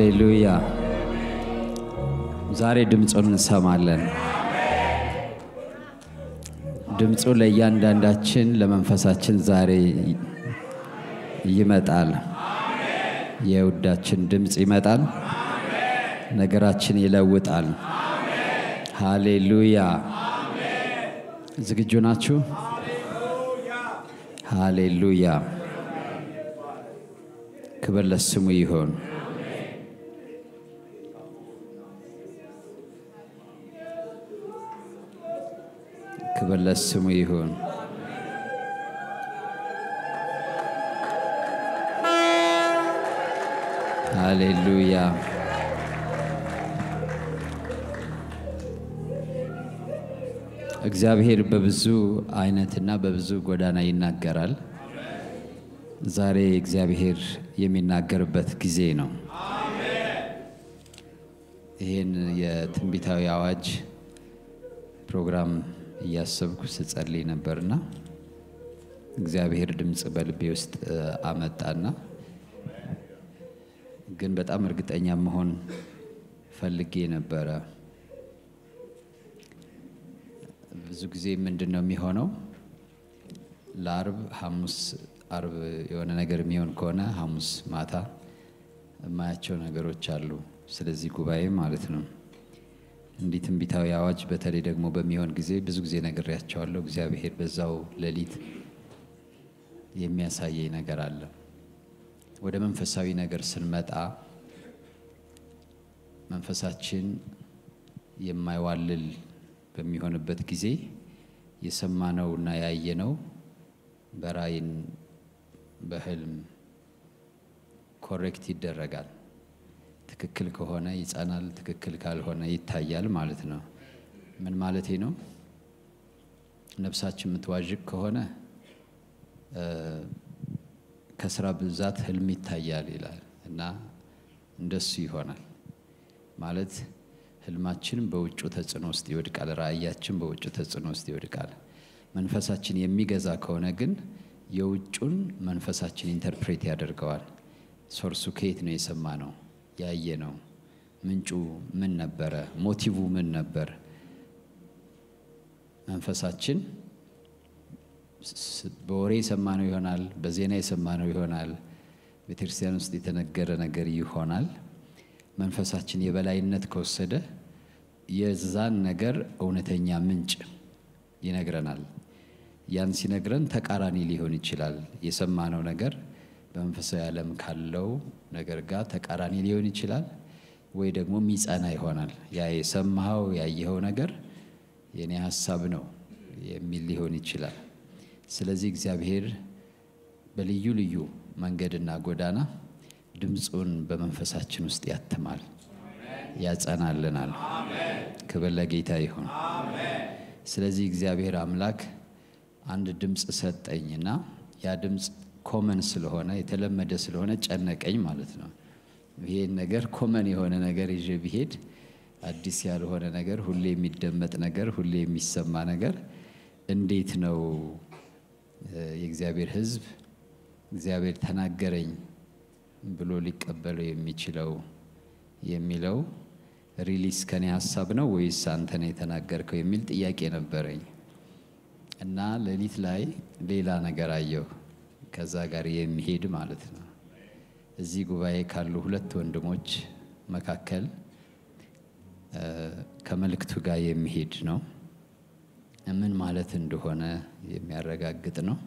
ሃሌሉያ ዛሬ ድምጹን እንሰማለን ድምጹ ለእያንዳንዳችን ለመንፈሳችን ዛሬ ይመጣል የውዳችን ድምጽ ይመጣል ነገራችን ይለውጣል ሃሌሉያ ዝግጁ ናችሁ ሃሌሉያ ክብር ለስሙ ይሁን ክብር ለስሙ ይሁን ሃሌሉያ እግዚአብሔር በብዙ አይነትና በብዙ ጎዳና ይናገራል ዛሬ እግዚአብሔር የሚናገርበት ጊዜ ነው አሜን ይሄን የትንቢታዊ አዋጅ ፕሮግራም ያሰብኩ ስጸልይ ነበርና እግዚአብሔር ድምጽ በልቤ ውስጥ አመጣና ግን በጣም እርግጠኛ መሆን ፈልጌ ነበር ብዙ ጊዜ ምንድነው የሚሆነው ለአርብ ሐሙስ አርብ የሆነ ነገር የሚሆን ከሆነ ሐሙስ ማታ ማያቸው ነገሮች አሉ ስለዚህ ጉባኤ ማለት ነው እንዴት ትንቢታዊ አዋጅ በተለይ ደግሞ በሚሆን ጊዜ ብዙ ጊዜ ነግሬያቸዋለሁ እግዚአብሔር በዛው ሌሊት የሚያሳየኝ ነገር አለ ወደ መንፈሳዊ ነገር ስንመጣ መንፈሳችን የማይዋልል በሚሆንበት ጊዜ የሰማነውና ያየነው በራይን በህልም ኮሬክት ይደረጋል ትክክል ከሆነ ይጻናል ትክክል ካልሆነ ይታያል ማለት ነው ምን ማለቴ ነው ነፍሳችን ምትዋጅቅ ከሆነ ከስራ ብዛት ህልም ይታያል ይላል እና እንደሱ ይሆናል ማለት ህልማችን በውጭ ተጽዕኖ ውስጥ ይወድቃል ራእያችን በውጭ ተጽዕኖ ውስጥ ይወድቃል መንፈሳችን የሚገዛ ከሆነ ግን የውጭውን መንፈሳችን ኢንተርፕሬት ያደርገዋል ሶርሱ ከየት ነው የሰማነው ያየነው ምንጩ ምን ነበር ሞቲቭ ምን ነበር መንፈሳችን በወሬ የሰማነው ይሆናል በዜና የሰማነው ይሆናል በክርስቲያን ውስጥ የተነገረ ነገር ይሆናል መንፈሳችን የበላይነት ከወሰደ የዛን ነገር እውነተኛ ምንጭ ይነግረናል ያን ሲነግረን ተቃራኒ ሊሆን ይችላል የሰማነው ነገር በመንፈሳዊ ዓለም ካለው ነገር ጋር ተቃራኒ ሊሆን ይችላል ወይ ደግሞ ሚጻና ይሆናል ያ የሰማው ያየው ነገር የኔ ሐሳብ ነው የሚል ሊሆን ይችላል ስለዚህ እግዚአብሔር በልዩ ልዩ መንገድና ጎዳና ድምጹን በመንፈሳችን ውስጥ ያተማል ያጸናልናል አሜን ክብር ለጌታ ይሁን አሜን ስለዚህ እግዚአብሔር አምላክ አንድ ድምጽ ሰጠኝና ያ ድምጽ ኮመን ስለሆነ የተለመደ ስለሆነ ጨነቀኝ ማለት ነው ይሄ ነገር ኮመን የሆነ ነገር ይዤ ቢሄድ አዲስ ያልሆነ ነገር ሁሌ የሚደመጥ ነገር ሁሌ የሚሰማ ነገር እንዴት ነው የእግዚአብሔር ሕዝብ እግዚአብሔር ተናገረኝ ብሎ ሊቀበለው የሚችለው የሚለው ሪሊስ ከኔ ሐሳብ ነው ወይስ አንተ ነህ የተናገርከው የሚል ጥያቄ ነበረኝ እና ሌሊት ላይ ሌላ ነገር አየሁ ከዛ ጋር የሚሄድ ማለት ነው እዚህ ጉባኤ ካሉ ሁለት ወንድሞች መካከል ከመልእክቱ ጋር የሚሄድ ነው ምን ማለት እንደሆነ የሚያረጋግጥ ነው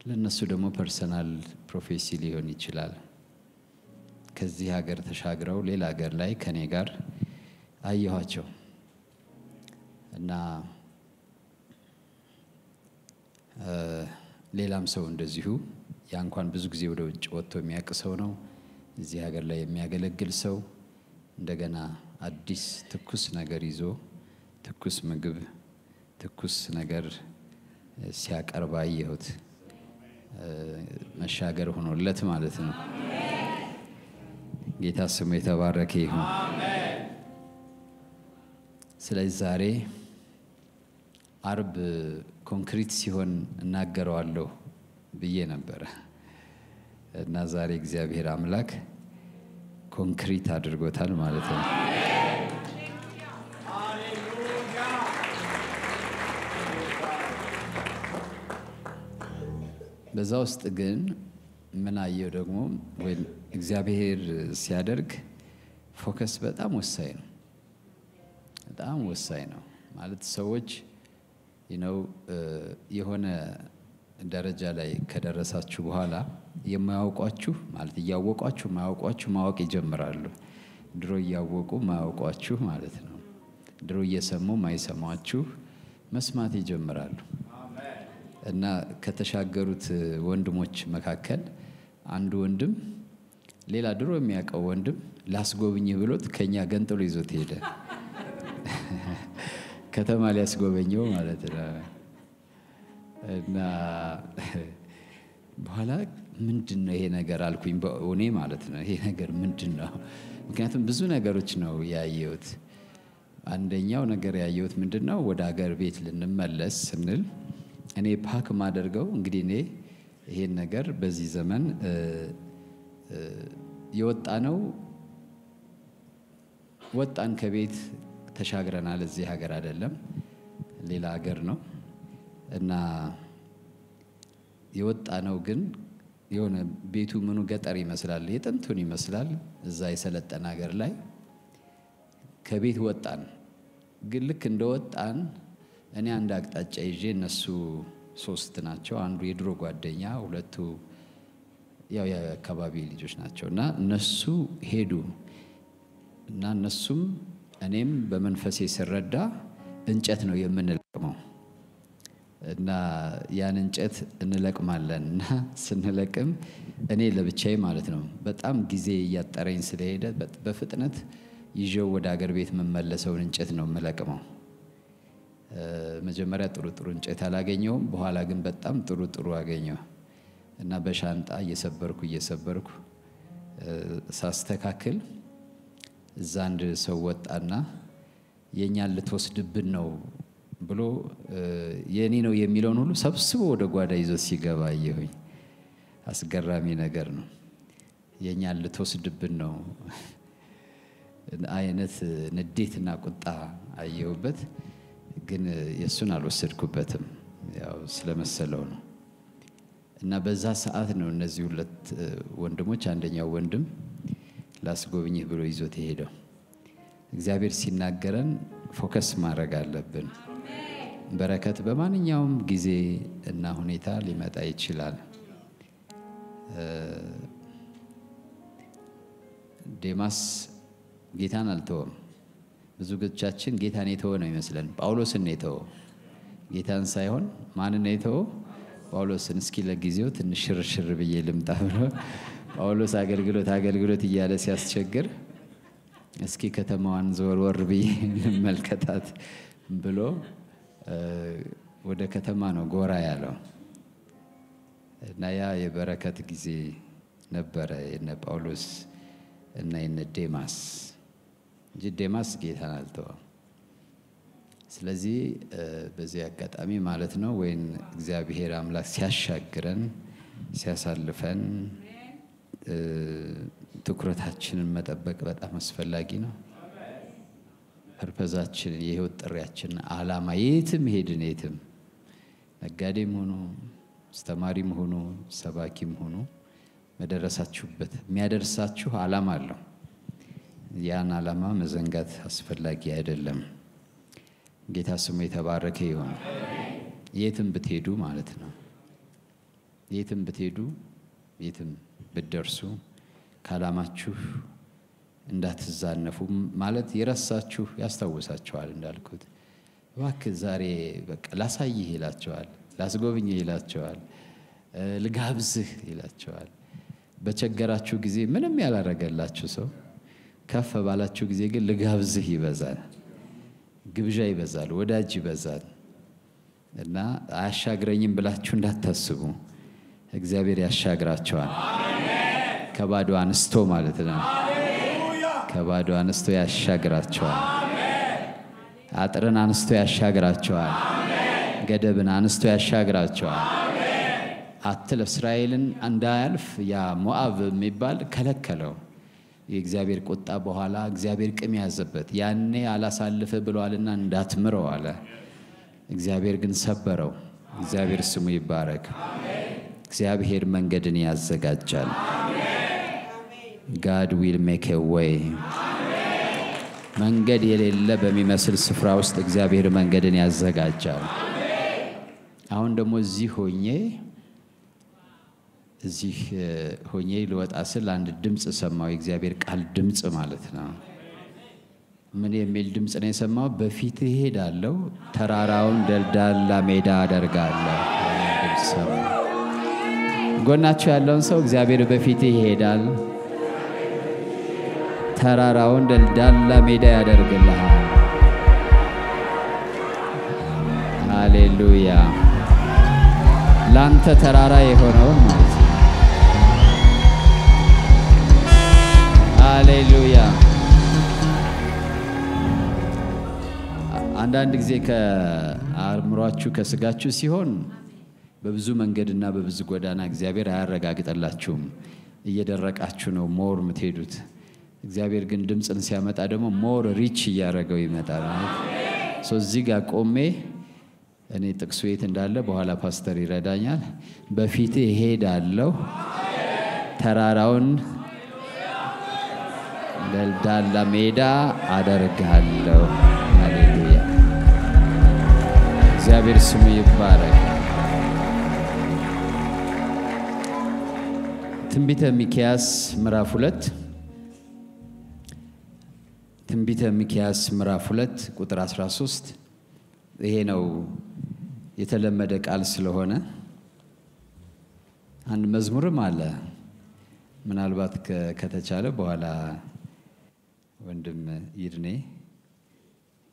ለነሱ ደግሞ ፐርሰናል ፕሮፌሲ ሊሆን ይችላል ከዚህ ሀገር ተሻግረው ሌላ ሀገር ላይ ከኔ ጋር አየኋቸው እና ሌላም ሰው እንደዚሁ ያ እንኳን ብዙ ጊዜ ወደ ውጭ ወጥቶ የሚያቀሰው ነው እዚህ ሀገር ላይ የሚያገለግል ሰው እንደገና አዲስ ትኩስ ነገር ይዞ ትኩስ ምግብ ትኩስ ነገር ሲያቀርብ አየሁት መሻገር ሆኖለት ማለት ነው ጌታ ስሙ የተባረከ ይሁን አሜን ስለዚህ ዛሬ አርብ ኮንክሪት ሲሆን እናገረዋለሁ ብዬ ነበር እና ዛሬ እግዚአብሔር አምላክ ኮንክሪት አድርጎታል ማለት ነው። በዛ ውስጥ ግን ምን አየው ደግሞ ወይ እግዚአብሔር ሲያደርግ ፎከስ በጣም ወሳኝ ነው። በጣም ወሳኝ ነው ማለት ሰዎች የሆነ ደረጃ ላይ ከደረሳችሁ በኋላ የማያውቋችሁ ማለት ያወቋችሁ ማያውቋችሁ ማወቅ ይጀምራሉ። ድሮ ያወቁ ማያውቋችሁ ማለት ነው። ድሮ እየሰሙ ማይሰማችሁ መስማት ይጀምራሉ። እና ከተሻገሩት ወንድሞች መካከል አንዱ ወንድም ሌላ ድሮ የሚያውቀው ወንድም ላስጎብኝህ ብሎት ከኛ ገንጥሎ ይዞት ሄደ። ከተማ ሊያስጎበኘው ማለት ነው። እና በኋላ ምንድነው ይሄ ነገር አልኩኝ በእኔ ማለት ነው። ይሄ ነገር ምንድነው? ምክንያቱም ብዙ ነገሮች ነው ያየሁት። አንደኛው ነገር ያየሁት ምንድነው ወደ ሀገር ቤት ልንመለስ ስንል እኔ ፓክ ማደርገው እንግዲህ እኔ ይሄን ነገር በዚህ ዘመን የወጣነው ወጣን ከቤት ተሻግረናል። እዚህ ሀገር አይደለም ሌላ ሀገር ነው። እና የወጣነው ግን የሆነ ቤቱ ምኑ ገጠር ይመስላል፣ የጥንቱን ይመስላል። እዛ የሰለጠነ ሀገር ላይ ከቤት ወጣን። ግን ልክ እንደወጣን እኔ አንድ አቅጣጫ ይዤ እነሱ 3 ናቸው። አንዱ የድሮ ጓደኛ፣ ሁለቱ ያው የአካባቢ ልጆች ናቸውና እነሱ ሄዱ። እና እነሱም እኔም በመንፈሴ ሲረዳ እንጨት ነው የምንለቅመው። እና ያን እንጨት እንለቅማለንና ስንለቅም እኔ ለብቻዬ ማለት ነው በጣም ጊዜ ያጠረኝ ስለሄደ በፍጥነት ይዤው ወደ ሀገር ቤት መመለሰውን እንጨት ነው የምለቅመው። መጀመሪያ ጥሩ እንጨት አላገኘውም። በኋላ ግን በጣም ጥሩ አገኘው። እና በሻንጣ እየሰበርኩ ሳስተካክል እዛ አንድ ሰው ወጣና የኛን ልትወስድብን ነው ብሎ የኔ ነው የሚለውን ሁሉ ሰብስቦ ወደ ጓዳ ይዞ ሲገባ አየሁኝ። አስገራሚ ነገር ነው። የኛን ልትወስድብን ነው አይነት ንዴትና ቁጣ አየሁበት። ግን የሱን አልወሰድኩበትም ያው ስለመሰለው ነው። እና በዛ ሰዓት ነው እነዚህ 2 ወንድሞች አንደኛው ወንድም ላስጎብኝህ ብሎ ይዞት ሄደው። እግዚአብሔር ሲናገረን ፎከስ ማድረግ አለብን። በረከት በማንኛውም ጊዜ እና ሁኔታ ሊመጣ ይችላል። ዴማስ ጌታን አልተወም። ብዙ ግቻችን ጌታን የተወ ነው ይመስለን። ጳውሎስን ነው የተወው፣ ጌታን ሳይሆን ማንን ነው የተወው? ጳውሎስን። እስኪ ለጊዜው ትንሽ ሽርሽር ብዬ ልምጣ ብሎ ጳውሎስ አገልግሎት እያለ ሲያስቸግር እስኪ ከተማዋን ዘወር ብዬ ልመልከታት ብሎ ወደ ከተማ ነው ጎራ ያለው። እና ያ የበረከት ጊዜ ነበረ የነ ጳውሎስ እና የነ ዴማስ እንጂ ዴማስ ጌታን አልተወም። ስለዚህ በዚህ አጋጣሚ ማለት ነው ወይን እግዚአብሔር አምላክ ሲያሻግረን ሲያሳልፈን ትኩረታችንን መጠበቅ በጣም አስፈላጊ ነው። ፐርፐዛችን የህይወት ጥሪያችን ዓላማ የትም ሄድን የትም ነጋዴም ሆኖ አስተማሪም ሆኖ ሰባኪም ሆኖ መደረሳችሁበት የሚያደርሳችሁ ዓላማ አለው። ያን ዓላማ መዘንጋት አስፈላጊ አይደለም። ጌታ ስሙ የተባረከ ይሁን። የትም ብትሄዱ ማለት ነው የትም ብትሄዱ የትም ብትደርሱ ካላማችሁ እንዳትዛነፉ ማለት የረሳችሁ ያስታውሳችኋል። እንዳልኩት እባክህ ዛሬ በቃ ላሳይህ ይላቸዋል፣ ላስጎብኝህ ይላቸዋል፣ ልጋብዝህ ይላቸዋል። በቸገራችሁ ጊዜ ምንም ያላረገላችሁ ሰው ከፍ ባላችሁ ጊዜ ግን ልጋብዝህ ይበዛል፣ ግብዣ ይበዛል፣ ወዳጅ ይበዛል። እና አያሻግረኝም ብላችሁ እንዳታስቡ፣ እግዚአብሔር ያሻግራቸዋል። ከባዶ አንስቶ ማለት ነው ከባዶ አንስቶ ያሻግራቸዋል። አጥርን አንስቶ ያሻግራቸዋል። ገደብን አንስቶ ያሻግራቸዋል። አትለፍ እስራኤልን እንዳያልፍ ያ ሞዓብ የሚባል ከለከለው። የእግዚአብሔር ቁጣ በኋላ እግዚአብሔር ቅም ያዘበት ያኔ አላሳልፈ ብሏልና እንዳትምረው አለ እግዚአብሔር ግን ሰበረው እግዚአብሔር ስሙ ይባረክ እግዚአብሔር መንገድን ያዘጋጃል God will make a way መንገድ የሌለ በሚመስል ስፍራ ውስጥ እግዚአብሔር መንገድን ያዘጋጃል አሁን ደግሞ እዚህ ሆኜ ልወጣ ስል አንድ ድምጽ ሰማው እግዚአብሔር ቃል ድምጽ ማለት ነው ምን የሚል ድምጽ ነው የሰማው በፊት ሄዳለው ተራራውን ደልዳላ ሜዳ አደርጋለሁ ጎናችሁ ያለውን ሰው እግዚአብሔር በፊት ይሄዳል ተራራውን ደልዳላ ሜዳ ያደርግልሃል ሃሌሉያ ላንተ ተራራ የሆነው ማለት ነው ሃሌሉያ አንዳንድ ጊዜ ከአርምሯችሁ ከስጋችሁ ሲሆን በብዙ መንገድና በብዙ ጎዳና እግዚአብሔር አያረጋግጥላችሁም እየደረቃችሁ ነው ሞር ምትሄዱት እግዚአብሔር ግን ድምጽን ሲያመጣ ደግሞ ሞር ሪች ያረጋው ይመጣል እዚህ ጋር ቆሜ እኔ ጥቅሱ የት እንዳለ በኋላ ፓስተር ይረዳኛል በፊት ሄዳለሁ ተራራውን ደልዳላ ሜዳ አደርጋለሁ ሃሌሉያ እግዚአብሔር ስሙ ይባረክ ትንቢተ ሚክያስ ምዕራፍ 2 ትንቢተ ሚክያስ ምዕራፍ 2 ቁጥር 13 ይሄ ነው የተለመደ ቃል ስለሆነ አንድ መዝሙርም አለ ምናልባት ከተቻለ በኋላ ወንድም ይድኔ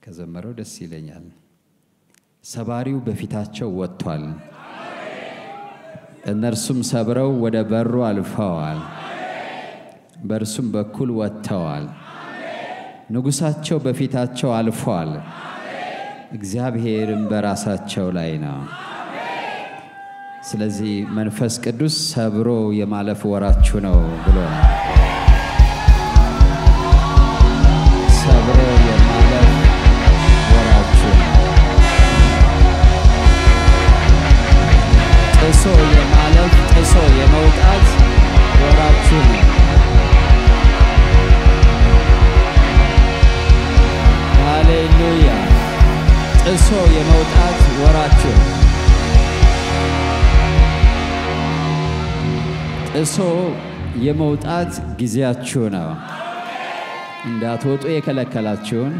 ከዘመረው ደስ ይለኛል ሰባሪው በፊታቸው ወጥቷል እነርሱም ሰብረው ወደ በሩ አልፈዋል በርሱም በኩል ወጥተዋል ንጉሳቸው በፊታቸው አልፏል እግዚአብሔርም በራሳቸው ላይ ነው ስለዚህ መንፈስ ቅዱስ ሰብሮ የማለፍ ወራችሁ ነው ብሎናል ሰብሮ የማለፍ ወራችሁ ጥሶ የማለፍ ጥሶ የመውጣት ወራችሁ ነው ሃሌሉያ ጥሶ የመውጣት ወራችሁ ጥሶ የመውጣት ጊዜያችሁ ነው እንዳትወጡ የከለከላችሁን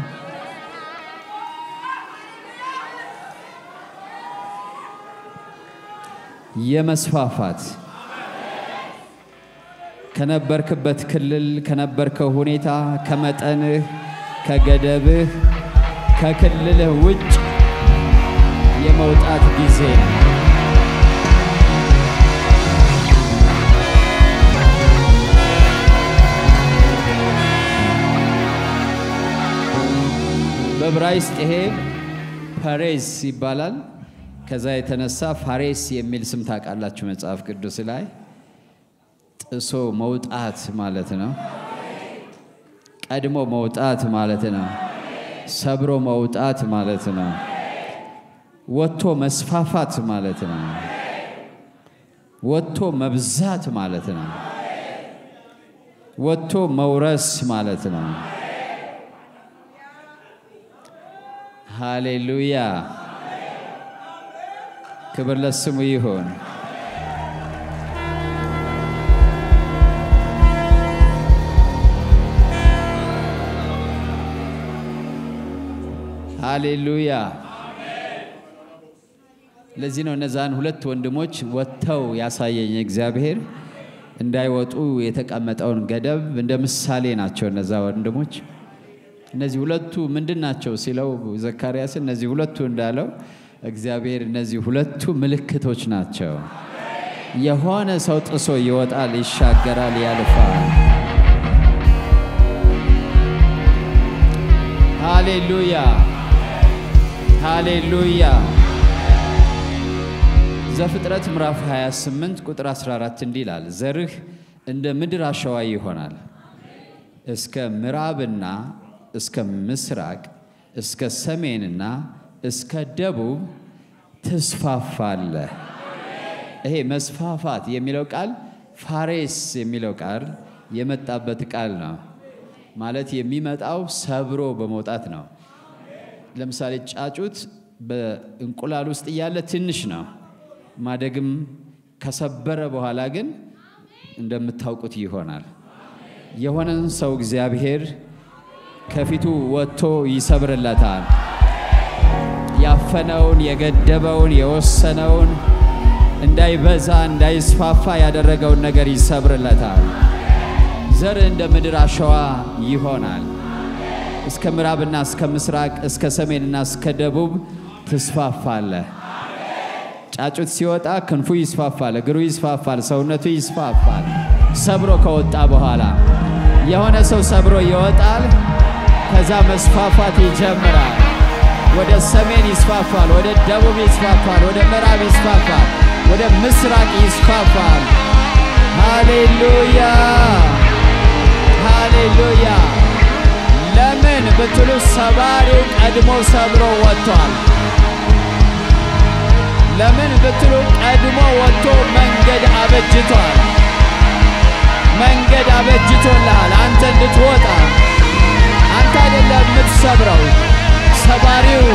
የመስፋፋት ከነበርክበት ክልል ከነበርከው ሁኔታ ከመጠንህ ከገደብህ ከክልልህ ውጭ የመውጣት ጊዜ ነው በዕብራይስጥ ይሄ ፋሬስ ይባላል ከዛ የተነሳ ፋሬስ የሚል ስም ታውቃላችሁ መጽሐፍ ቅዱስ ላይ ጥሶ መውጣት ማለት ነው ቀድሞ መውጣት ማለት ነው ሰብሮ መውጣት ማለት ነው ወጥቶ መስፋፋት ማለት ነው ወጥቶ መብዛት ማለት ነው ወጥቶ መውረስ ማለት ነው ሃሌሉያ ክብር ለስሙ ይሁን ሃሌሉያ ለዚህ ነው እነዛን ሁለት ወንድሞች ወጥተው ያሳየኝ እግዚአብሔር እንዳይወጡ የተቀመጠውን ገደብ እንደ ምሳሌ ናቸው እነዛ ወንድሞች እነዚህ ሁለቱ ምንድናቸው ሲለው ዘካርያስ እነዚህ ሁለቱ እንዳለው እግዚአብሔር እነዚህ ሁለቱ ምልክቶች ናቸው የሆነ ሰው ጥሶ ይወጣል ይሻገራል ያልፋል ሃሌሉያ ሃሌሉያ ዘፍጥረት ምዕራፍ 28 ቁጥር 14 እንዲህ ይላል ዘርህ እንደ ምድር አሸዋ ይሆናል እስከ ምዕራብና እስከ ምስራቅ እስከ ሰሜንና እስከ ደቡብ ትስፋፋለህ። ይሄ መስፋፋት የሚለው ቃል ፋሬስ የሚለው ቃል የመጣበት ቃል ነው። ማለት የሚመጣው ሰብሮ በመውጣት ነው። ለምሳሌ ጫጩት በእንቁላል ውስጥ ያለ ትንሽ ነው። ማደግም ከሰበረ በኋላ ግን እንደምታውቁት ይሆናል። የሆነን ሰው እግዚአብሔር ከፊቱ ወጥቶ ይሰብርለታል። ያፈነውን የገደበውን የወሰነውን እንዳይበዛ እንዳይስፋፋ ያደረገውን ነገር ይሰብርለታል። ዘር እንደ ምድር አሸዋ ይሆናል። እስከ ምዕራብና እስከ ምስራቅ እስከ ሰሜንና እስከ ደቡብ ትስፋፋለህ። ጫጩት ሲወጣ ክንፉ ይስፋፋል፣ እግሩ ይስፋፋል፣ ሰውነቱ ይስፋፋል። ሰብሮ ከወጣ በኋላ የሆነ ሰው ሰብሮ ይወጣል። ከዛ መስፋፋት ይጀምራል። ወደ ሰሜን ይስፋፋል፣ ወደ ደቡብ ይስፋፋል፣ ወደ ምዕራብ ይስፋፋል፣ ወደ ምስራቅ ይስፋፋል። ሃሌሉያ ሃሌሉያ። ለምን ብትሉ ሰባሪው ቀድሞ ሰብሮ ወጥቷል። ለምን ብትሉ ቀድሞ ወጥቶ መንገድ አበጅቷል። መንገድ አበጅቶልሃል አንተ እንድትወጣ። አንተ አይደለም የምትሰብረው፣ ሰባሪው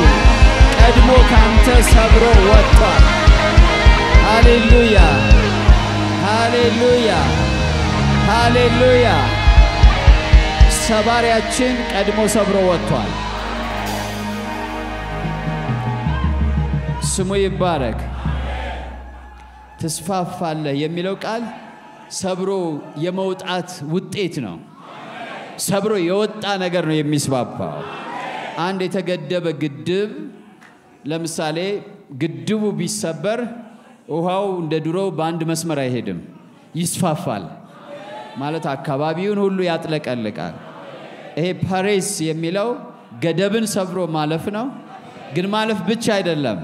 ቀድሞ ካንተ ሰብሮ ወጥቷል። ሃሌሉያ ሃሌሉያ ሃሌሉያ። ሰባሪያችን ቀድሞ ሰብሮ ወጥቷል። ስሙ ይባረክ። ትስፋፋለህ የሚለው ቃል ሰብሮ የመውጣት ውጤት ነው። ሰብሮ የወጣ ነገር ነው የሚስፋፋው። አንድ የተገደበ ግድብ ለምሳሌ ግድቡ ቢሰበር ውሃው እንደ ድሮው በአንድ መስመር አይሄድም፣ ይስፋፋል። ማለት አካባቢውን ሁሉ ያጥለቀልቃል። ይሄ ፓሬስ የሚለው ገደብን ሰብሮ ማለፍ ነው። ግን ማለፍ ብቻ አይደለም፣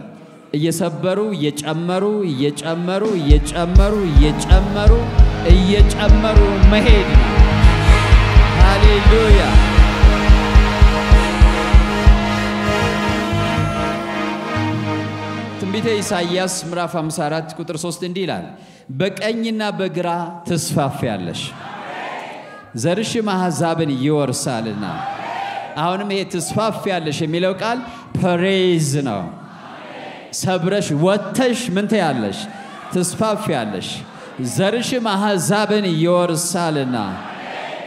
እየሰበሩ እየጨመሩ እየጨመሩ እየጨመሩ እየጨመሩ እየጨመሩ መሄድ ነው። ሃሌሉያ። ትንቢተ ኢሳይያስ ምዕራፍ 54 ቁጥር 3 እንዲህ ይላል፣ በቀኝና በግራ ትስፋፊያለሽ፣ ዘርሽም አሕዛብን ይወርሳልና። አሁንም ይሄ ትስፋፊያለሽ የሚለው ቃል ፐሬዝ ነው። ሰብረሽ ወጥተሽ ምን ትያለሽ? ትስፋፊያለሽ። ዘርሽም አሕዛብን ይወርሳልና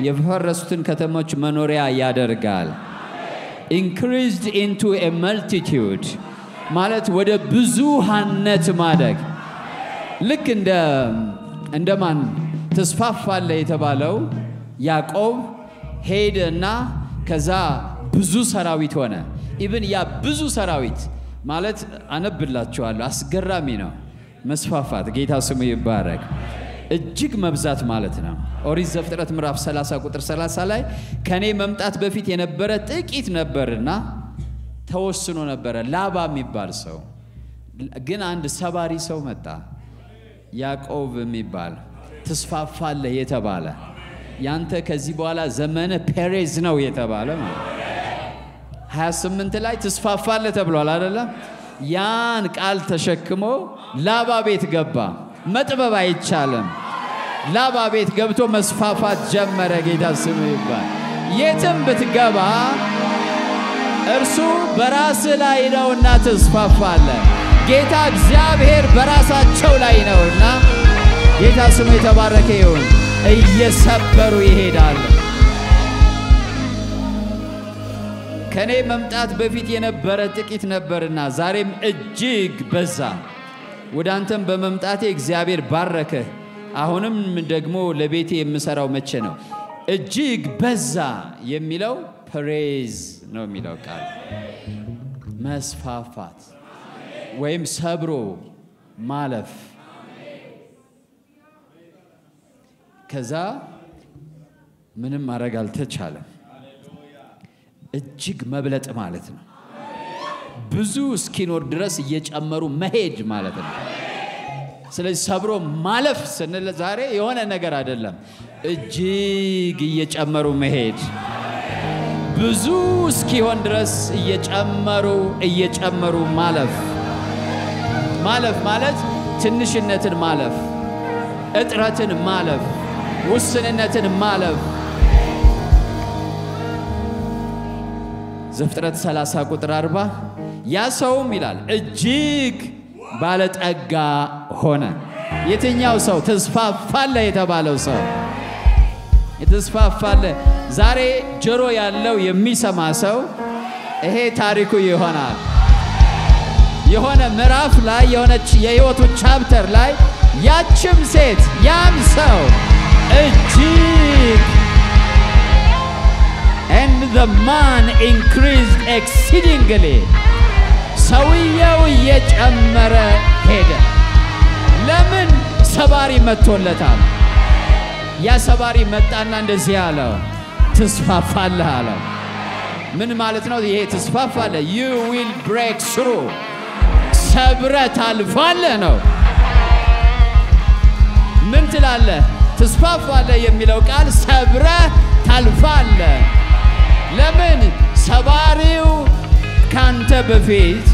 የፈረሱትን ከተሞች መኖሪያ ያደርጋል። increased into a multitude ማለት ወደ ብዙሃነት ማደግ። ልክ እንደማን ተስፋፋለ የተባለው ያዕቆብ ሄደና ከዛ ብዙ ሰራዊት ሆነ። ኢቭን ያ ብዙ ሰራዊት ማለት አነብላችኋለሁ፣ አስገራሚ ነው። መስፋፋት ጌታ ስሙ ይባረክ። እጅግ መብዛት ማለት ነው። ኦሪት ዘፍጥረት ምዕራፍ 30 ቁጥር 30 ላይ ከኔ መምጣት በፊት የነበረ ጥቂት ነበርና ተወስኖ ነበረ። ላባ የሚባል ሰው ግን አንድ ሰባሪ ሰው መጣ፣ ያዕቆብ የሚባል ተስፋፋለህ የተባለ። ያንተ ከዚህ በኋላ ዘመነ ፔሬዝ ነው የተባለ ማለት 28 ላይ ተስፋፋለህ ተብሏል አይደለም? ያን ቃል ተሸክሞ ላባ ቤት ገባ። መጥበብ አይቻለም። ላባ ቤት ገብቶ መስፋፋት ጀመረ። ጌታ ስሙ ይባል። የትም ብትገባ እርሱ በራስ ላይ ነውና ተስፋፋለህ። ጌታ እግዚአብሔር በራሳቸው ላይ ነውና ጌታ ስሙ የተባረከ ይሁን። እየሰበሩ ይሄዳሉ። ከኔ መምጣት በፊት የነበረ ጥቂት ነበርና ዛሬም እጅግ በዛ። ወደ አንተም በመምጣቴ እግዚአብሔር ባረከ። አሁንም ደግሞ ለቤቴ የምሰራው መቼ ነው? እጅግ በዛ የሚለው ፕሬዝ ነው የሚለው ቃል መስፋፋት ወይም ሰብሮ ማለፍ። ከዛ ምንም ማድረግ አልተቻለም። እጅግ መብለጥ ማለት ነው። ብዙ እስኪኖር ድረስ እየጨመሩ መሄድ ማለት ነው። ስለዚህ ሰብሮ ማለፍ ስንል ዛሬ የሆነ ነገር አይደለም። እጅግ እየጨመሩ መሄድ ብዙ እስኪሆን ድረስ እየጨመሩ ማለፍ ማለት ትንሽነትን ማለፍ እጥረትን ማለፍ ውስንነትን ማለፍ ዘፍጥረት 30 ቁጥር 40 ያ ሰውም ይላል እጅግ ባለጠጋ ሆነ የትኛው ሰው ተስፋፋለ የተባለው ሰው የተስፋፋለ ዛሬ ጆሮ ያለው የሚሰማ ሰው ይሄ ታሪኩ ይሆናል የሆነ ምዕራፍ ላይ የሆነች የህይወቱ ቻፕተር ላይ ያችም ሴት ያም ሰው እጅግ and the man increased exceedingly ሰውየው እየጨመረ ሄደ ለምን ሰባሪ መጥቶለታል ያ ሰባሪ መጣና እንደዚህ አለው ተስፋፋለህ አለው ምን ማለት ነው ይሄ ተስፋፋለህ you will break through ሰብረህ ታልፋለህ ነው ምን ትላለህ ተስፋፋለህ የሚለው ቃል ሰብረህ ታልፋለህ ለምን ሰባሪው ካንተ በፊት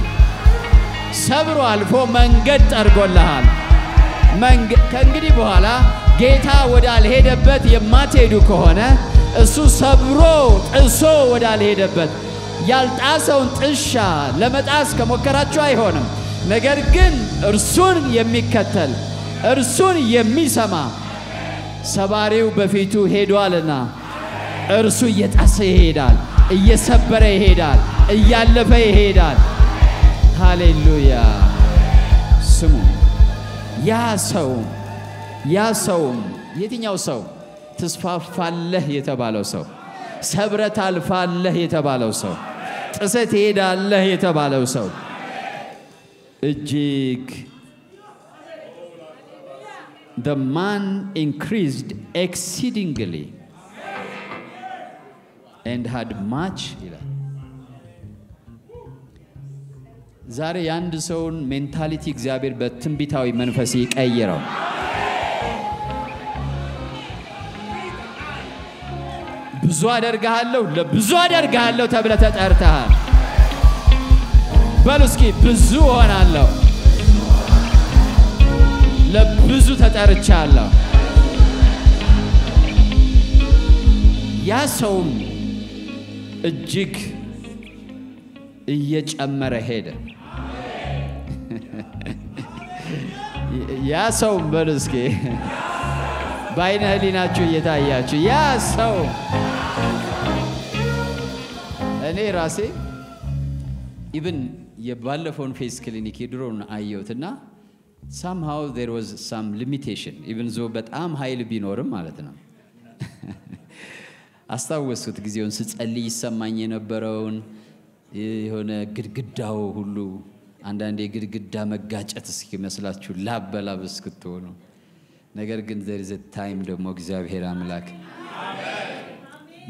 ሰብሮ አልፎ መንገድ ጠርጎልሃል ከእንግዲህ በኋላ ጌታ ወዳልሄደበት የማትሄዱ ከሆነ እሱ ሰብሮ ጥሶ ወዳልሄደበት ያልጣሰውን ጥሻ ለመጣስ ከሞከራችሁ አይሆንም ነገር ግን እርሱን የሚከተል እርሱን የሚሰማ ሰባሪው በፊቱ ሄዷልና እርሱ እየጣሰ ይሄዳል እየሰበረ ይሄዳል እያለፈ ይሄዳል ሃሌሉያ ስሙ ያ ሰው የትኛው ሰው ተስፋፋለህ የተባለው ሰው ሰብረህ ታልፋለህ የተባለው ሰው ጥሰህ ትሄዳለህ የተባለው ሰው እጅግ the man increased exceedingly and had much ዛሬ ያንድ ሰውን ሜንታሊቲ እግዚአብሔር በትንቢታዊ መንፈስ ይቀይረው ብዙ አደርጋለሁ ተብለህ ተጠርተሃል በሉ እስኪ ብዙ ሆናለሁ ለብዙ ተጠርቻለሁ ያ ሰውም እጅግ እየጨመረ ሄደ ያ ሰው በሉ እስኪ ባይነ ህሊናችሁ እየታያችሁ ያ ሰው እኔ ራሴ ኢቭን የባለፈውን ፌስ ክሊኒክ የድሮውን አየሁትና somehow there was some limitation even though በጣም ኃይል ቢኖርም ማለት ነው አስታወስኩት ጊዜውን ስጸልይ ይሰማኝ የነበረውን የሆነ ግድግዳው ሁሉ አንዳንዴ ግድግዳ መጋጨት እስኪመስላችሁ ላበላብ እስክትሆኑ ነገር ግን there is a time ደግሞ እግዚአብሔር አምላክ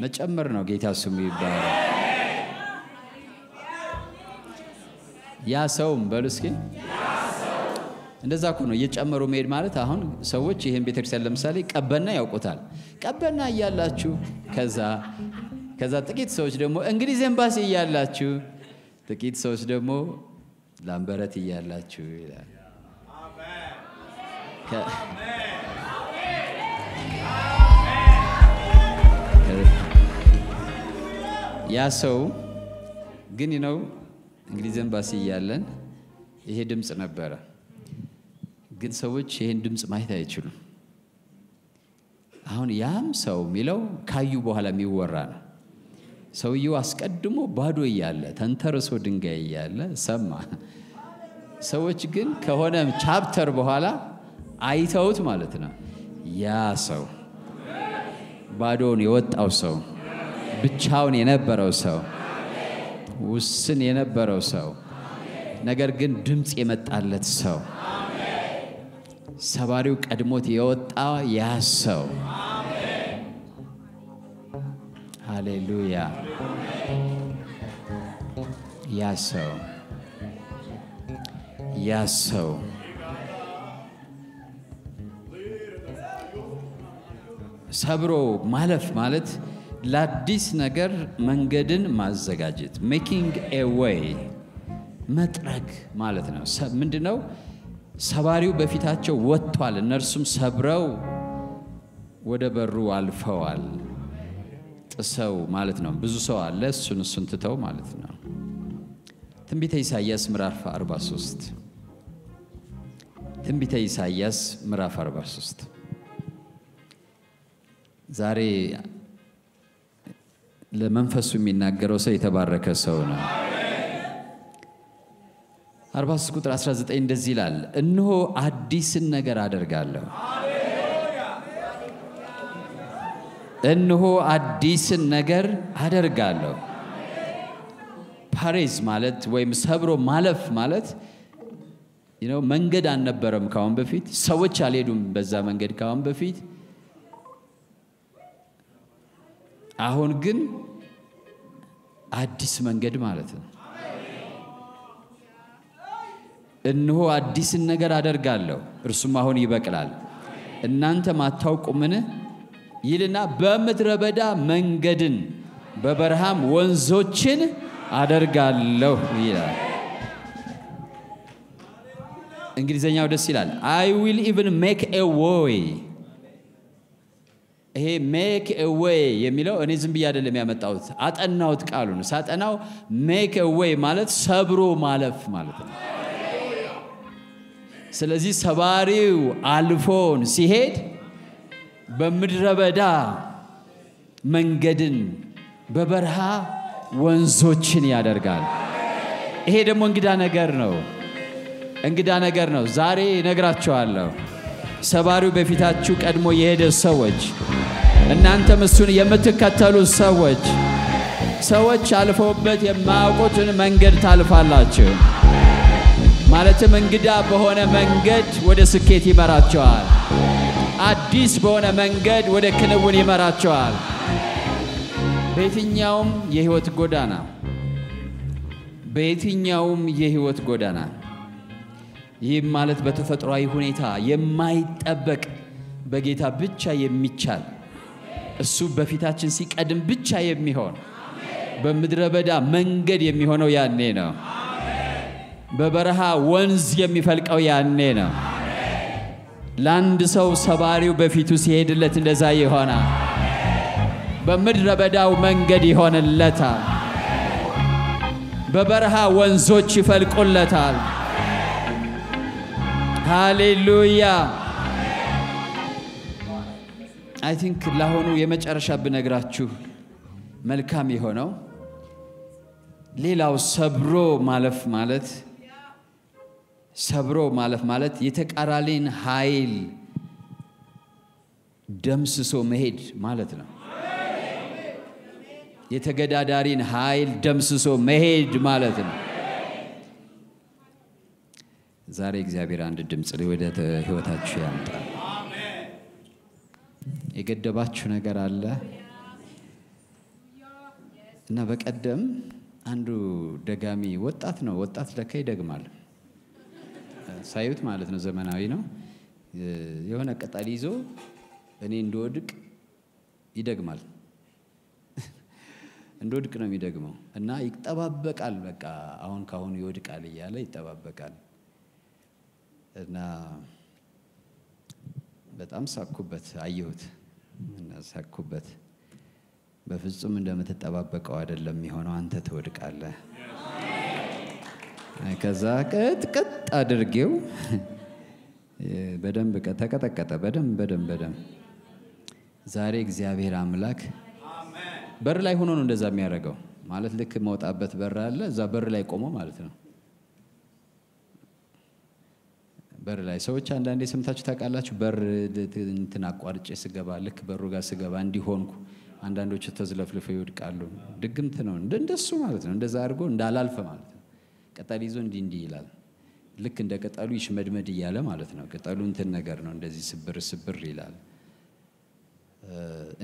መጨመር ነው ጌታ ስሙ ይባረክ ያ ሰውም በሉ እስኪ እንደዛ እኮ ነው እየጨመሩ መሄድ ማለት አሁን ሰዎች ይሄን ቤተክርስቲያን ለምሳሌ ቀበና ያውቁታል ቀበና እያላችሁ ከዛ ጥቂት ሰዎች ደግሞ እንግሊዝ ኤምባሲ እያላችሁ ጥቂት ሰዎች ደግሞ ላምበረት እያላችሁ ይላል ያ ሰው ግን ነው እንግሊዝ ኤምባሲ እያለን ይሄ ድምጽ ነበረ ግን ሰዎች ይሄን ድምጽ ማየት አይችሉም አሁን ያም ሰው ሚለው ካዩ በኋላ የሚወራ ነው ሰውየው አስቀድሞ ባዶ ይያለ ተንተርሶ ድንጋይ ይያለ ሰማ ሰዎች ግን ከሆነ ቻፕተር በኋላ አይተውት ማለት ነው ያ ሰው ባዶን የወጣው ሰው ብቻውን የነበረው ሰው ውስን የነበረው ሰው ነገር ግን ድምጽ የመጣለት ሰው ሰባሪው ቀድሞት የወጣ ያ ሰው ሃሌሉያ ያ ሰው ሰብሮ ማለፍ ማለት ለአዲስ ነገር መንገድን ማዘጋጀት making a way መጥረግ ማለት ነው። ምንድነው? ሰባሪው በፊታቸው ወጥቷል፣ እነርሱም ሰብረው ወደ በሩ አልፈዋል። ጥሰው ማለት ነው። ብዙ ሰው አለ እሱን ትተው ማለት ነው። ትንቢተ ኢሳይያስ ምዕራፍ 43 ትንቢተ ኢሳይያስ ምዕራፍ 43 ዛሬ ለመንፈሱ የሚናገረው ሰው የተባረከ ሰው ነው። 43 ቁጥር 19 እንደዚህ ይላል፣ እነሆ አዲስን ነገር አደርጋለሁ። እነሆ አዲስን ነገር አደርጋለሁ። ፓሬዝ ማለት ወይም ሰብሮ ማለፍ ማለት መንገድ አልነበረም ካሁን በፊት፣ ሰዎች አልሄዱም በዛ መንገድ ካሁን በፊት። አሁን ግን አዲስ መንገድ ማለት ነው። እነሆ አዲስን ነገር አደርጋለሁ እርሱም አሁን ይበቅላል እናንተም አታውቁምን ይልና በምድረ በዳ መንገድን በበረሃም ወንዞችን አደርጋለሁ ይላል። እንግሊዘኛው ደስ ይላል። I will even make a way። ይሄ make a way የሚለው እኔ ዝም ብዬ አይደለም ያመጣሁት፣ አጠናሁት ቃሉን። ሳጠናው make a way ማለት ሰብሮ ማለፍ ማለት ነው። ስለዚህ ሰባሪው አልፎን ሲሄድ በምድረ በዳ መንገድን በበረሃ ወንዞችን ያደርጋል። ይሄ ደግሞ እንግዳ ነገር ነው። ዛሬ ነግራችኋለሁ። ሰባሪው በፊታችሁ ቀድሞ የሄደ ሰዎች፣ እናንተም እሱን የምትከተሉ ሰዎች አልፈውበት የማያውቁትን መንገድ ታልፋላችሁ። ማለትም እንግዳ በሆነ መንገድ ወደ ስኬት ይመራቸዋል። አዲስ በሆነ መንገድ ወደ ክንውን ይመራቸዋል። በየትኛውም የህይወት ጎዳና ይህ ማለት በተፈጥሯዊ ሁኔታ የማይጠበቅ በጌታ ብቻ የሚቻል እሱ በፊታችን ሲቀድም ብቻ የሚሆን በምድረ በዳ መንገድ የሚሆነው ያኔ ነው። በበረሃ ወንዝ የሚፈልቀው ያኔ ነው። ለአንድ ሰው ሰባሪው በፊቱ ሲሄድለት እንደዛ ይሆናል። በምድረ በዳው መንገድ ይሆንለታል። በበረሃ ወንዞች ይፈልቁለታል። ሃሌሉያ። I think ለአሁኑ የመጨረሻ ብነግራችሁ መልካም የሆነው ሌላው ሰብሮ ማለፍ ማለት የተቃራኒን ኃይል ደምስሶ መሄድ ማለት ነው። የተገዳዳሪን ኃይል ደምስሶ መሄድ ማለት ነው። ዛሬ እግዚአብሔር አንድ ድምጽ ወደ ህይወታችሁ ያምጣል። የገደባችሁ ነገር አለ እና በቀደም አንዱ ደጋሚ ወጣት ለካ ይደግማል ሳይዩት ማለት ነው። ዘመናዊ ነው። የሆነ ቅጠል ይዞ እኔ እንደወድቅ ይደግማል። እንደወድቅ ነው የሚደግመው እና ይጠባበቃል። በቃ አሁን ካሁን ይወድቃል እያለ ይጠባበቃል እና በጣም ሳኩበት አየሁት እና ሳኩበት። በፍጹም እንደምትጠባበቀው አይደለም የሚሆነው፣ አንተ ትወድቃለህ። ከዛ ቅጥ አድርጌው በደንብ ተቀጠቀጠ። በደንብ ዛሬ እግዚአብሔር አምላክ በር ላይ ሆኖ ነው እንደዛ የሚያደርገው። ማለት ልክ መውጣበት በር አለ፣ እዛ በር ላይ ቆሞ ማለት ነው። በር ላይ ሰዎች አንዳንዴ ሰምታችሁ ታውቃላችሁ። በር እንትን አቋርጬ ስገባ ልክ በሩ ጋር ስገባ እንዲሆንኩ አንዳንዶቹ ተዝለፍልፈው ይወድቃሉ። ድግምት ነው እንደሱ ማለት ነው። እንደዛ አድርጎ እንዳላልፈ ማለት ነው። ቅጠል ይዞ እንዲህ ይላል። ልክ እንደ ቅጠሉ ይሽመድመድ እያለ ማለት ነው። ቅጠሉ እንትን ነገር ነው፣ እንደዚህ ስብር ይላል።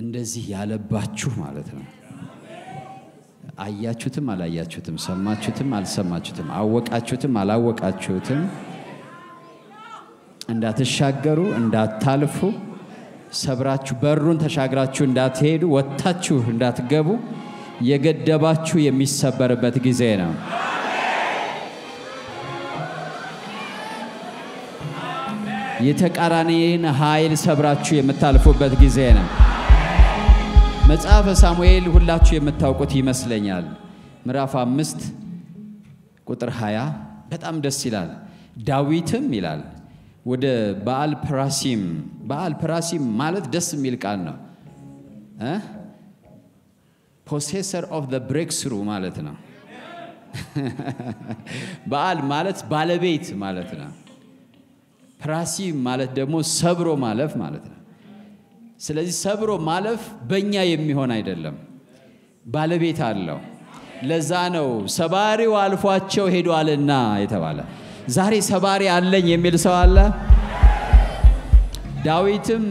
እንደዚህ ያለባችሁ ማለት ነው። አያችሁትም አላያችሁትም፣ ሰማችሁትም አልሰማችሁትም፣ አወቃችሁትም አላወቃችሁትም፣ እንዳትሻገሩ እንዳታልፉ ሰብራችሁ በሩን ተሻግራችሁ እንዳትሄዱ ወጣችሁ እንዳትገቡ የገደባችሁ የሚሰበርበት ጊዜ ነው የተቃራኒን ኃይል ሰብራችሁ የምታልፉበት ጊዜ ነው መጽሐፈ ሳሙኤል ሁላችሁ የምታውቁት ይመስለኛል ምዕራፍ 5 ቁጥር 20 በጣም ደስ ይላል ዳዊትም ይላል ወደ ባል ፐራሲም ማለት ደስ የሚል ቃል ነው possessor of the breakthrough ማለት ነው ባል ማለት ባለቤት ማለት ነው ፐራሲም ማለት ደግሞ ሰብሮ ማለፍ ማለት ነው ስለዚህ ሰብሮ ማለፍ በእኛ የሚሆን አይደለም ባለቤት አለው ለዛ ነው ሰባሪው አልፏቸው ሄዷልና የተባለ ዛሬ ሰባሪ አለኝ የሚል ሰው አለ ዳዊትም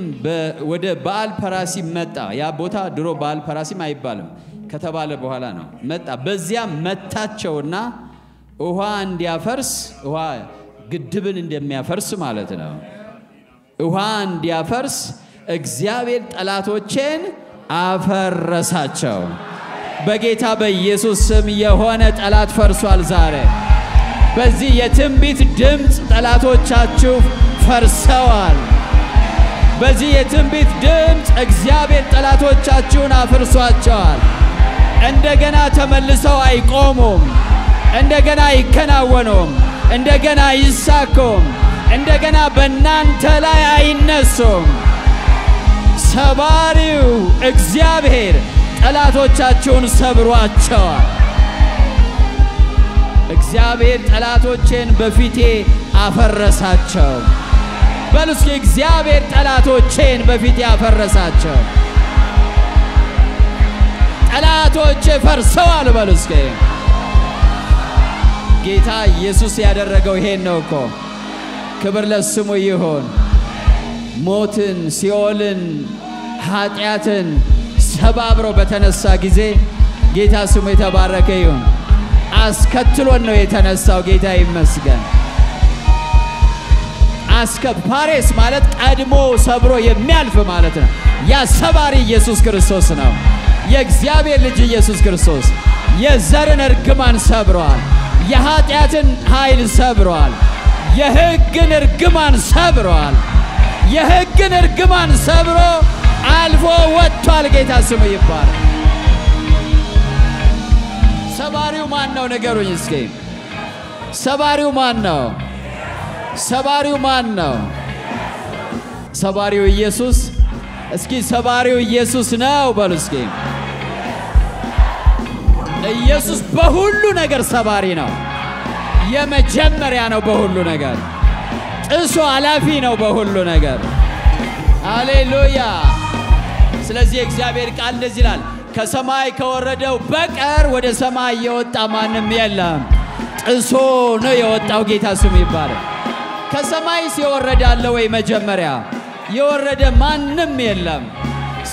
ወደ ባል ፐራሲም መጣ ያ ቦታ ድሮ ባል ፐራሲም አይባልም ከተባለ በኋላ ነው መጣ በዚያ መታቸውና ውሃ እንዲያፈርስ ውሃ ግድብን እንደሚያፈርስ ማለት ነው ውሃ እንዲያፈርስ እግዚአብሔር ጠላቶቼን አፈረሳቸው በጌታ በኢየሱስ ስም የሆነ ጠላት ፈርሷል ዛሬ በዚህ የትንቢት ድምጽ ጠላቶቻችሁ ፈርሰዋል በዚህ የትንቢት ድምጽ እግዚአብሔር ጠላቶቻችሁን አፍርሷቸዋል እንደገና ተመልሰው አይቆሙም እንደገና አይከናወኑም እንደገና አይሳኩም እንደገና በእናንተ ላይ አይነሱም ሰባሪው እግዚአብሔር ጠላቶቻችሁን ሰብሯቸዋል እግዚአብሔር ጠላቶቼን በፊቴ አፈረሳቸው በሉስኪ እግዚአብሔር ጠላቶቼን በፊቴ አፈረሳቸው ጠላቶቼ ፈርሰዋል በሉስኪ ጌታ ኢየሱስ ያደረገው ይሄን ነው እኮ ክብር ለስሙ ይሁን ሞትን ሲኦልን ኃጢአትን ሰባብሮ በተነሳ ጊዜ ጌታ ስሙ የተባረከ ይሁን አስከትሎን ነው የተነሳው ጌታ ይመስገን ፓሬስ ማለት ቀድሞ ሰብሮ የሚያልፍ ማለት ነው ያ ሰባሪ ኢየሱስ ክርስቶስ ነው የእግዚአብሔር ልጅ ኢየሱስ ክርስቶስ የዘርን እርግማን ሰብሯል የኃጢአትን ኃይል ሰብሯል የሕግን እርግማን ሰብሯል የሕግን እርግማን ሰብሮ አልፎ ወጥቷል ጌታ ስሙ ይባረክ ሰባሪው ማን ነው ንገሩኝ እስኪ ሰባሪው ማን ነው ሰባሪው ማን ነው ሰባሪው ኢየሱስ እስኪ ሰባሪው ኢየሱስ ነው በሉ እስኪ ኢየሱስ በሁሉ ነገር ሰባሪ ነው የመጀመሪያ ነው በሁሉ ነገር ጥሶ አላፊ ነው በሁሉ ነገር ሃሌሉያ ስለዚህ እግዚአብሔር ቃል እንደዚህ ይላል ከሰማይ ከወረደው በቀር ወደ ሰማይ የወጣ ማንም የለም ጥሶ ነው የወጣው ጌታ ስሙ ይባረክ ከሰማይ ሲወረዳለ ወይ መጀመሪያ የወረደ ማንም የለም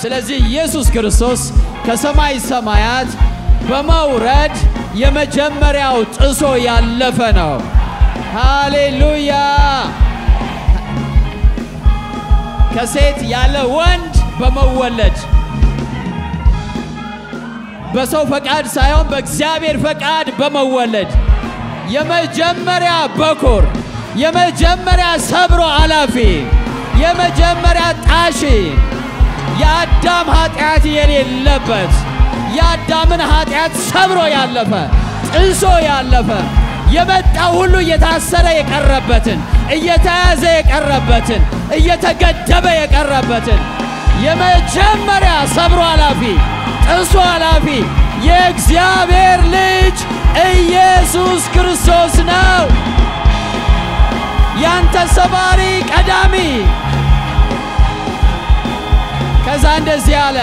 ስለዚህ ኢየሱስ ክርስቶስ ከሰማይ ሰማያት በመውረድ የመጀመሪያው ጥሶ ያለፈ ነው ሃሌሉያ ከሴት ያለ ወንድ በመወለድ በሰው ፈቃድ ሳይሆን በእግዚአብሔር ፈቃድ በመወለድ የመጀመሪያ በኩር የመጀመሪያ ሰብሮ አላፊ የመጀመሪያ ጣሺ የአዳም ኃጢአት የሌለበት የአዳምን ኃጢአት ሰብሮ ያለፈ ጥሶ ያለፈ የመጣ ሁሉ እየታሰረ የቀረበትን እየተያዘ የቀረበትን እየተገደበ የቀረበትን የመጀመሪያ ሰብሮ አላፊ ጥሶ አላፊ የእግዚአብሔር ልጅ ኢየሱስ ክርስቶስ ነው ያንተ ሰባሪ ቀዳሚ ከዛ እንደዚህ አለ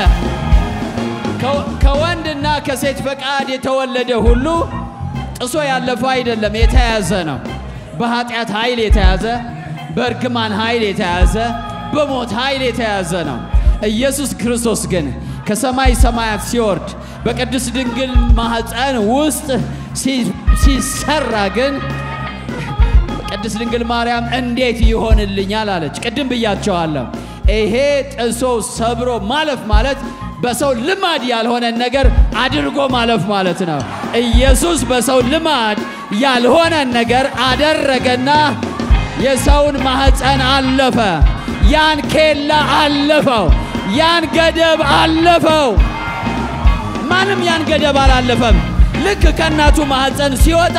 ከወንድና ከሴት ፈቃድ የተወለደ ሁሉ ጥሶ ያለፈ አይደለም የተያዘ ነው በኃጢአት ኃይል የተያዘ በርግማን ኃይል የተያዘ በሞት ኃይል የተያዘ ነው ኢየሱስ ክርስቶስ ግን ከሰማይ ሰማያት ሲወርድ በቅድስት ድንግል ማህፀን ውስጥ ሲሰራ ግን ቅድስት ድንግል ማርያም እንዴት ይሆንልኛል አለች ቅድም ብያቸዋለሁ ይሄ ጥሶ ሰብሮ ማለፍ ማለት በሰው ልማድ ያልሆነ ነገር አድርጎ ማለፍ ማለት ነው። ኢየሱስ በሰው ልማድ ያልሆነ ነገር አደረገና የሰውን ማህፀን አለፈ። ያን ኬላ አለፈው። ያን ገደብ አለፈው። ማንም ያን ገደብ አላለፈም። ልክ ከእናቱ ማህፀን ሲወጣ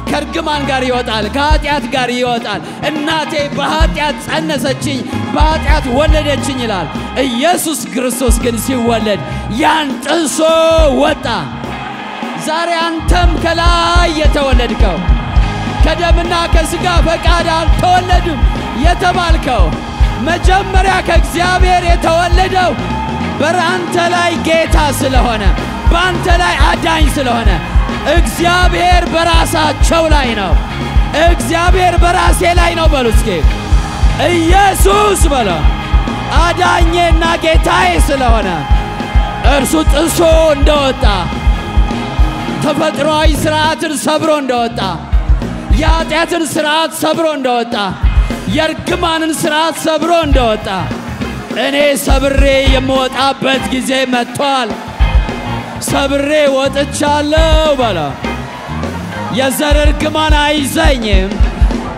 ከርግማን ጋር ይወጣል፣ ከኃጢአት ጋር ይወጣል። እናቴ በኃጢአት ጸነሰችኝ፣ በኃጢአት ወለደችኝ ይላል። ኢየሱስ ክርስቶስ ግን ሲወለድ ያን ጥሶ ወጣ። ዛሬ አንተም ከላይ የተወለድከው ከደምና ከሥጋ ፈቃድ አልተወለድም የተባልከው መጀመሪያ ከእግዚአብሔር የተወለደው በአንተ ላይ ጌታ ስለሆነ በአንተ ላይ አዳኝ ስለሆነ እግዚአብሔር በራሳቸው ላይ ነው። እግዚአብሔር በራሴ ላይ ነው በሉ እስኪ ኢየሱስ በሉ አዳኜና ጌታዬ ስለሆነ እርሱ ጥሶ እንደወጣ ተፈጥሯዊ ሥርዓትን ሰብሮ እንደወጣ የኃጢአትን ሥርዓት ሰብሮ እንደወጣ የርግማንን ሥርዓት ሰብሮ እንደወጣ እኔ ሰብሬ የምወጣበት ጊዜ መጥቷል። ሰብሬ ወጥቻለሁ በላ የዘር እርግማን አይዘኝም።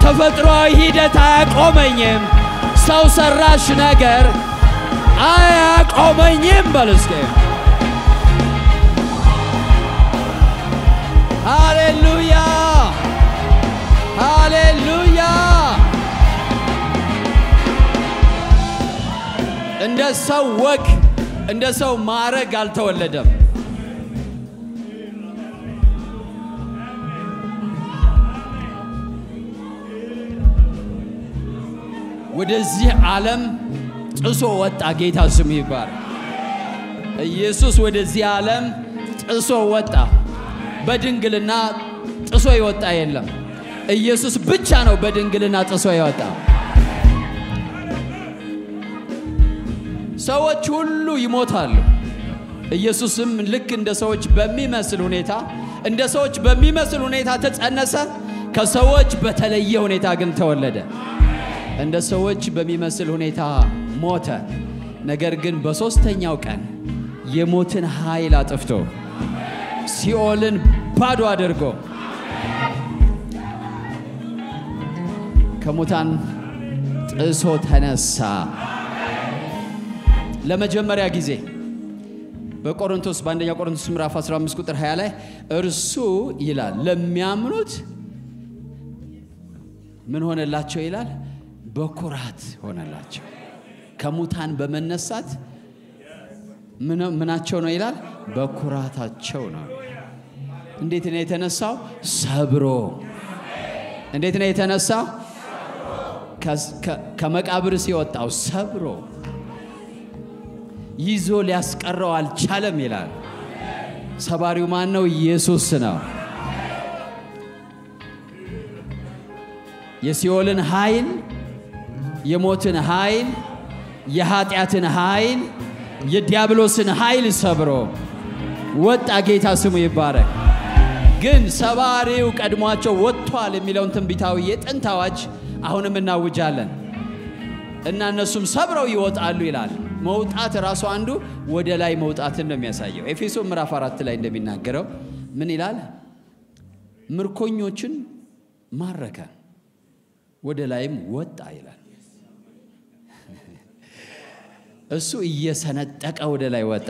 ተፈጥሯዊ ሂደት አያቆመኝም። ሰው ሰራሽ ነገር አያቆመኝም በሉ እስኪ ሃሌሉያ ሃሌሉያ። እንደ ሰው ወግ እንደ ሰው ማዕረግ አልተወለደም። ወደዚህ ዓለም ጥሶ ወጣ። ጌታ ስሙ ይባረክ። ኢየሱስ ወደዚህ ዓለም ጥሶ ወጣ። በድንግልና ጥሶ ይወጣ የለም። ኢየሱስ ብቻ ነው በድንግልና ጥሶ ይወጣ። ሰዎች ሁሉ ይሞታሉ። ኢየሱስም ልክ እንደ ሰዎች በሚመስል ሁኔታ ተጸነሰ። ከሰዎች በተለየ ሁኔታ ግን ተወለደ። እንደ ሰዎች በሚመስል ሁኔታ ሞተ። ነገር ግን በሶስተኛው ቀን የሞትን ኃይል አጥፍቶ ሲኦልን ባዶ አድርጎ ከሙታን ጥሶ ተነሳ። ለመጀመሪያ ጊዜ በአንደኛ ቆሮንቶስ ምዕራፍ 15 ቁጥር 20 ላይ እርሱ ይላል ለሚያምኑት ምን ሆነላቸው ይላል? በኩራት ሆነላቸው። ከሙታን በመነሳት ምናቸው ነው ይላል? በኩራታቸው ነው። እንዴት ነው የተነሳው? ሰብሮ። እንዴት ነው የተነሳው? ከመቃብር ሲወጣው ሰብሮ ይዞ ሊያስቀረው አልቻለም ይላል። ሰባሪው ማን ነው? ኢየሱስ ነው። የሲኦልን ኃይል፣ የሞትን ኃይል፣ የኃጢአትን ኃይል፣ የዲያብሎስን ኃይል ሰብሮ ወጣ። ጌታ ስሙ ይባረክ። ግን ሰባሪው ቀድሟቸው ወጥቷል የሚለውን ትንቢታዊ የጥንት አዋጅ አሁንም እናውጃለን እና እነሱም ሰብረው ይወጣሉ ይላል። መውጣት ራሱ አንዱ ወደ ላይ መውጣትን ነው የሚያሳየው። ኤፌሶን ምዕራፍ 4 ላይ እንደሚናገረው ምን ይላል? ምርኮኞችን ማረከ ወደ ላይም ወጣ ይላል። እሱ እየሰነጠቀ ወደ ላይ ወጣ።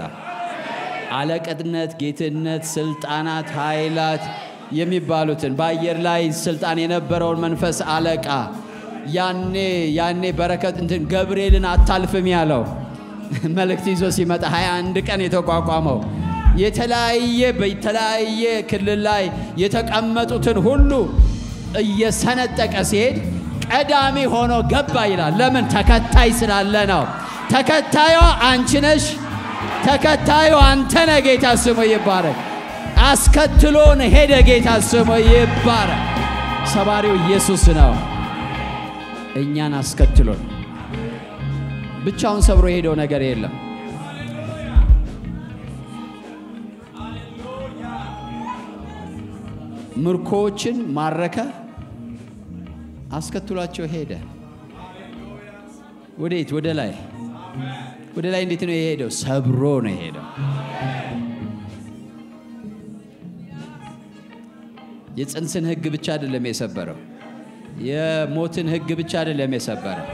አለቅነት፣ ጌትነት፣ ስልጣናት፣ ኃይላት የሚባሉትን በአየር ላይ ስልጣን የነበረውን መንፈስ አለቃ ያኔ በረከት እንትን ገብርኤልን አታልፍም ያለው መልእክት ይዞ ሲመጣ 21 ቀን የተቋቋመው በተለያየ ክልል ላይ የተቀመጡትን ሁሉ እየሰነጠቀ ሲሄድ ቀዳሚ ሆኖ ገባ ይላል። ለምን? ተከታይ ስላለ ነው። ተከታዩ አንቺ ነሽ፣ ተከታዩ አንተ ነህ። ጌታ ስሙ ይባረክ። አስከትሎን ሄደ። ጌታ ስሙ ይባረክ። ሰባሪው ኢየሱስ ነው። እኛን አስከትሎን ብቻውን ሰብሮ ሄደው ነገር የለም። ምርኮችን ማረከ፣ አስከትሏቸው ሄደ። ወዴት? ወደ ላይ። ወደ ላይ እንዴት ነው የሄደው ሰብሮ ነው የሄደው የጽንስን ህግ ብቻ አይደለም የሰበረው የሞትን ህግ ብቻ አይደለም የሰበረው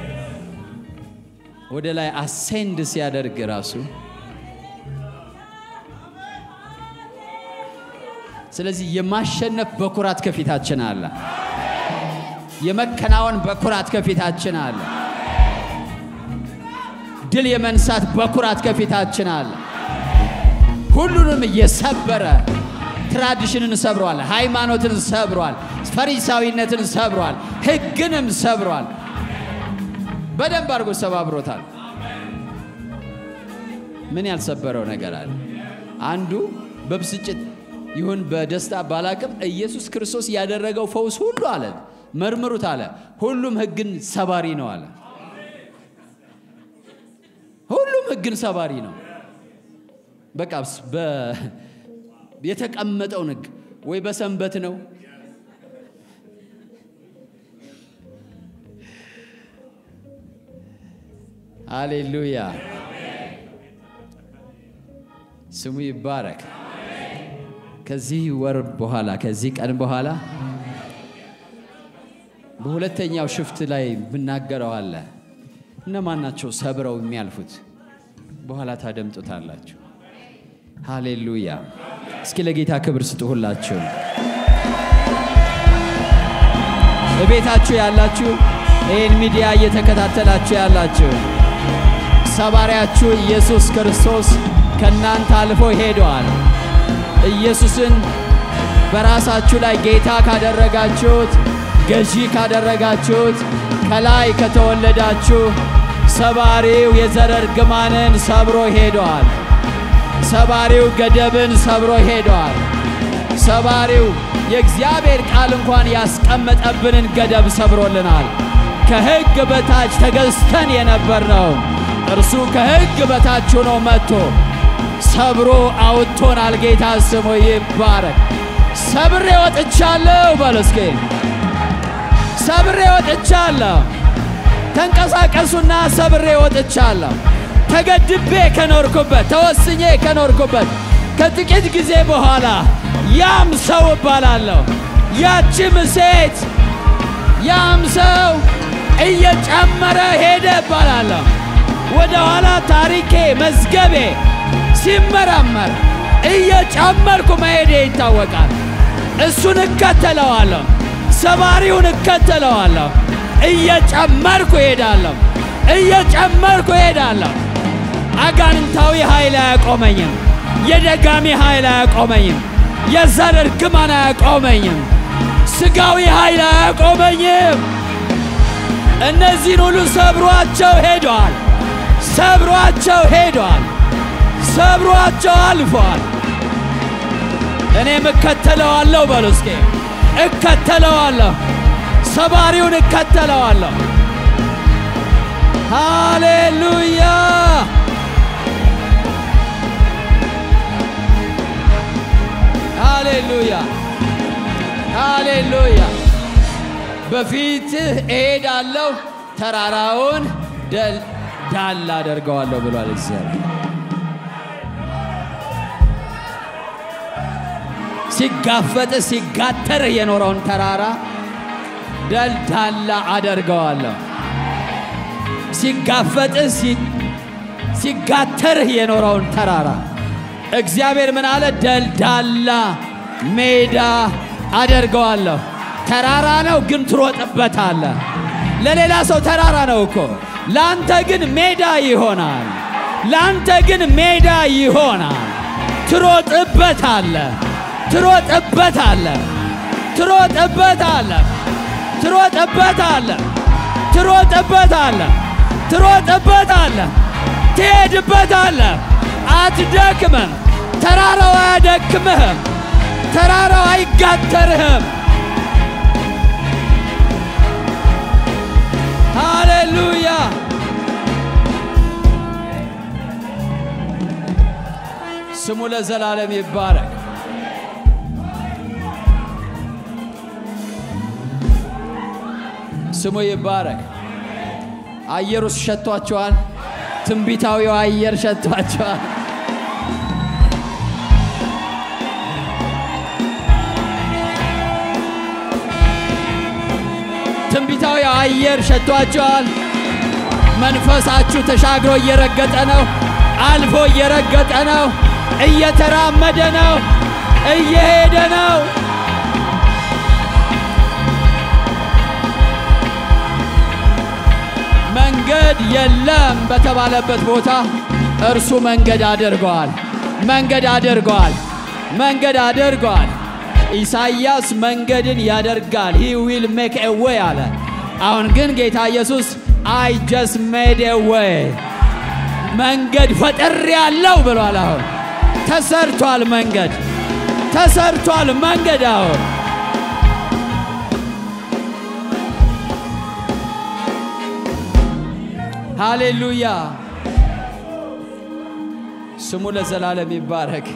ወደ ላይ አሴንድ ሲያደርግ ራሱ ስለዚህ የማሸነፍ በኩራት ከፊታችን አለ የመከናወን በኩራት ከፊታችን አለ ድል የመንሳት በኩራት ከፊታችን አለ ሁሉንም የሰበረ ትራዲሽንን ሰብሯል ሃይማኖትን ሰብሯል ፈሪሳዊነትን ሰብሯል ህግንም ሰብሯል በደንብ አድርጎ ሰባብሮታል ምን ያልሰበረው ነገር አለ አንዱ በብስጭት ይሁን በደስታ ባላቅም ኢየሱስ ክርስቶስ ያደረገው ፈውስ ሁሉ አለ መርምሩት አለ ሁሉም ህግን ሰባሪ ነው አለ ሁሉም ህግን ሰባሪ ነው በቃ የተቀመጠው ህግ ወይ በሰንበት ነው ሃሌሉያ ስሙ ይባረክ ከዚህ ወር በኋላ ከዚህ ቀን በኋላ በሁለተኛው ሽፍት ላይ ብናገረው አለ እነማን ናቸው ሰብረው የሚያልፉት በኋላ ታደምጡታላችሁ ሃሌሉያ እስኪ ለጌታ ክብር ስጡ ሁላችሁ በቤታችሁ ያላችሁ ይሄን ሚዲያ እየተከታተላችሁ ያላችሁ ሰባሪያችሁ ኢየሱስ ክርስቶስ ከናንተ አልፎ ሄዷል ኢየሱስን በራሳችሁ ላይ ጌታ ካደረጋችሁት ገዢ ካደረጋችሁት ከላይ ከተወለዳችሁ ሰባሪው የዘር እርግማንን ሰብሮ ሄዷል ሰባሪው ገደብን ሰብሮ ሄዷል ሰባሪው የእግዚአብሔር ቃል እንኳን ያስቀመጠብንን ገደብ ሰብሮልናል ከሕግ በታች ተገዝተን የነበርነው እርሱ ከሕግ በታች ሆኖ መጥቶ ሰብሮ አውጥቶናል ጌታ ስሙ ይባረክ ሰብሬ ወጥቻለሁ በለስከ ሰብሬ ወጥቻለሁ ተንቀሳቀሱና ሰብሬ ወጥቻለሁ ተገድቤ ከኖርኩበት ተወስኜ ከኖርኩበት ከጥቂት ጊዜ በኋላ ያም ሰው ባላለሁ ያቺም ሴት ያም ሰው እየጨመረ ሄደ ባላለሁ ወደ ኋላ ታሪኬ መዝገቤ ሲመረመር እየጨመርኩ መሄዴ ይታወቃል እሱን እከተለዋለሁ ሰባሪውን እከተለዋለሁ እየጨመርኩ ሄዳለሁ አጋንንታዊ ኃይል አያቆመኝም የደጋሚ ኃይል አያቆመኝም የዘር እርግማን አያቆመኝም ስጋዊ ኃይል አያቆመኝም እነዚህን ሁሉ ሰብሯቸው አልፏል እኔም እከተለዋለሁ በሉስኬ እከተለዋለሁ ሰባሪውን እከተለዋለሁ ሃሌሉያ ሃሌሉያ ሃሌሉያ በፊትህ እሄዳለሁ ተራራውን ዳል አደርገዋለሁ ብሏል እግዚአብሔር ሲጋፈጥ ሲጋተር የኖረውን ተራራ ዳል አደርገዋለሁ ሲጋፈጥ ሲጋተር የኖረውን ተራራ እግዚአብሔር ምን አለ ዳል ሜዳ አደርገዋለሁ ተራራ ነው ግን ትሮጥበታለህ ለሌላ ሰው ተራራ ነው እኮ ላንተ ግን ሜዳ ይሆናል ትሮጥበታለህ ትሄድበታለህ አትደክምም ተራራው አያደክምህም ተራራው አይጋተርህም ሃሌሉያ ስሙ ለዘላለም ይባረክ ስሙ ይባረክ አየሩስ ሸቷቸዋል ትንቢታዊው አየር ሸቷቸዋል ትንቢታዊ አየር ሸቷቸዋል መንፈሳችሁ ተሻግሮ እየረገጠ ነው አልፎ እየረገጠ ነው እየተራመደ ነው እየሄደ ነው መንገድ የለም በተባለበት ቦታ እርሱ መንገድ አድርጓል መንገድ አድርጓል ኢሳይያስ መንገድን ያደርጋል he will make a way አለ አሁን ግን ጌታ ኢየሱስ I just made a way መንገድ ፈጥሬያለሁ ብሏል አሁን ተሰርቷል መንገድ አሁን ሃሌሉያ ስሙ ለዘላለም ይባረክ